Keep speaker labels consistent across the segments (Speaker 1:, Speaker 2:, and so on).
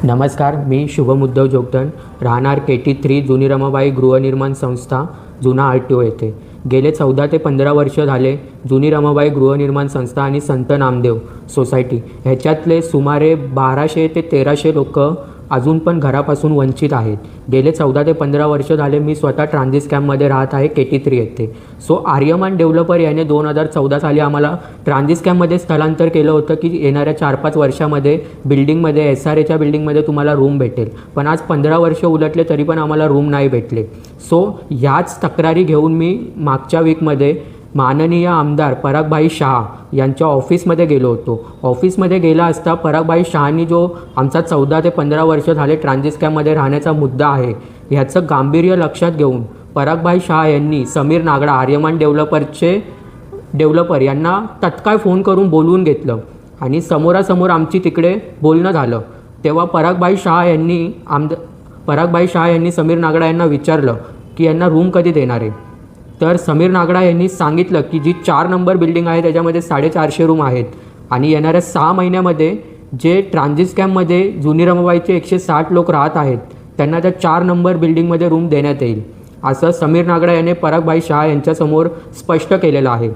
Speaker 1: नमस्कार, मी शुभम उद्धव जोगदंड, राहणार KT3 जुनी रमाबाई गृहनिर्माण संस्था, जुना RTO येथे. गेले 14 ते 15 वर्ष झाले जुनी रमाबाई गृहनिर्माण संस्था आणि संत नामदेव सोसायटी ह्याच्यातले सुमारे 1200 ते 1300 लोक अजून पण घरापासून वंचित आहेत. गेले 14 ते 15 वर्ष झाले मी स्वतः ट्रान्झिट कॅम्पमध्ये राहत आहे KT3 येथे. सो आर्यमान डेव्हलपर याने 2014 साली आम्हाला ट्रान्झिट कॅम्पमध्ये स्थलांतर केलं होतं की येणाऱ्या 4-5 वर्षामध्ये बिल्डिंगमध्ये SRAच्या बिल्डिंगमध्ये तुम्हाला रूम भेटेल. पण आज 15 वर्ष उलटले तरी पण आम्हाला रूम नाही भेटले. सो ह्याच तक्रारी घेऊन मी मागच्या वीकमध्ये माननीय आमदार परागभाई शाह यांच्या ऑफिसमध्ये गेलो होतो. ऑफिसमध्ये गेला असता परागभाई शहानी जो आमचा 14 ते 15 वर्ष झाले ट्रान्झिट कॅम्पमध्ये राहण्याचा मुद्दा आहे ह्याचं गांभीर्य लक्षात घेऊन परागभाई शाह यांनी समीर नागडा आर्यमान डेव्हलपर यांना तत्काळ फोन करून बोलवून घेतलं आणि समोरासमोर आमची तिकडे बोलणं झालं. तेव्हा परागभाई शाह यांनी समीर नागडा यांना विचारलं की यांना रूम कधी देणार आहे. तर समीर नागडा यांनी सांगितलं की जी 4 नंबर बिल्डिंग आहे त्याच्यामध्ये 450 रूम आहेत आणि येणाऱ्या 6 महिन्यामध्ये जे ट्रान्झिट कॅम्पमध्ये जुनी रमाबाईचे 160 लोक राहत आहेत त्यांना त्या 4 नंबर बिल्डिंगमध्ये रूम देण्यात येईल, असं समीर नागडा याने परागभाई शाह यांच्यासमोर स्पष्ट केलेलं आहे.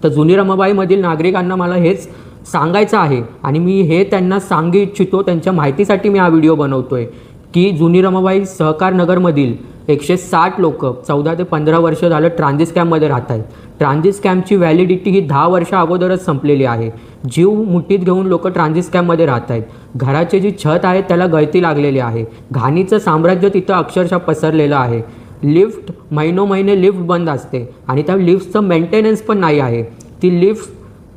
Speaker 1: तर जुनी रमाबाईमधील नागरिकांना मला हेच सांगायचं आहे आणि मी हे त्यांना सांगू इच्छितो. त्यांच्या माहितीसाठी मी हा व्हिडिओ बनवतो आहे की जुनी रमाबाई सहकार नगरमधील 160 लोक 14 ते 15 वर्ष झालं ट्रान्झिट कॅम्पमध्ये राहत आहेत. ट्रान्झिट कॅम्पची व्हॅलिडिटी ही 10 वर्ष अगोदरच संपलेली आहे. जीव मुठीत घेऊन लोक ट्रान्झिट कॅम्पमध्ये राहत आहेत. घराची जी छत आहे त्याला गळती लागलेली आहे. घाणीचं साम्राज्य तिथं अक्षरशः पसरलेलं आहे. लिफ्ट महिनोमहिने लिफ्ट बंद असते आणि त्या लिफ्टचं मेंटेनन्स पण नाही आहे. ती लिफ्ट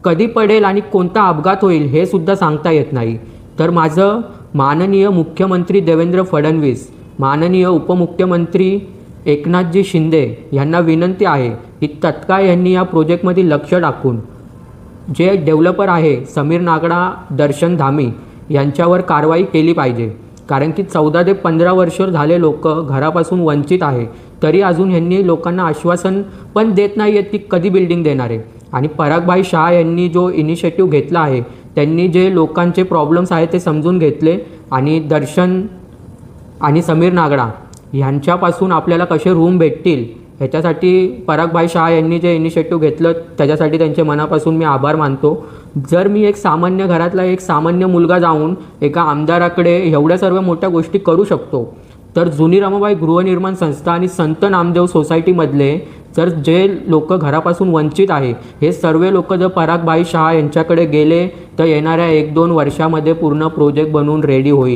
Speaker 1: कधी पडेल आणि कोणता अपघात होईल हे सुद्धा सांगता येत नाही. तर माझं माननीय मुख्यमंत्री देवेंद्र फडणवीस, माननीय उपमुख्यमंत्री एकनाथजी शिंदे यांना विनंती आहे की तत्काळ यांनी या प्रोजेक्टमध्ये लक्ष टाकून जे डेव्हलपर आहे समीर नागडा, दर्शन धामी यांच्यावर कारवाई केली पाहिजे. कारण की 14 ते 15 वर्ष झाले लोक घरापासून वंचित आहे तरी अजून यांनी लोकांना आश्वासन पण देत नाही आहेत की कधी बिल्डिंग देणार आहे. आणि परागभाई शाह यांनी जो इनिशिएटिव्ह घेतला आहे त्यांनी जे लोकांचे प्रॉब्लेम्स आहेत ते समजून घेतले आणि दर्शन आणि समीर नागडा यांच्यापासून आपल्याला कसे रूम भेटतील ह्याच्यासाठी परागभाई शाह यांनी जे इनिशिएटिव्ह घेतलं त्याच्यासाठी त्यांचे मनापासून मी आभार मानतो. जर मी एक सामान्य घरातला एक सामान्य मुलगा जाऊन एका आमदाराकडे एवढ्या सर्व मोठ्या गोष्टी करू शकतो तर जुनी रमाबाई गृहनिर्माण संस्था आणि संत नामदेव सोसायटीमधले जर जे लोक घरापासून वंचित आहे हे सर्व लोक जर परागभाई शाह यांच्याकडे गेले तर येणाऱ्या 1-2 वर्षामध्ये पूर्ण प्रोजेक्ट बनवून रेडी होईल.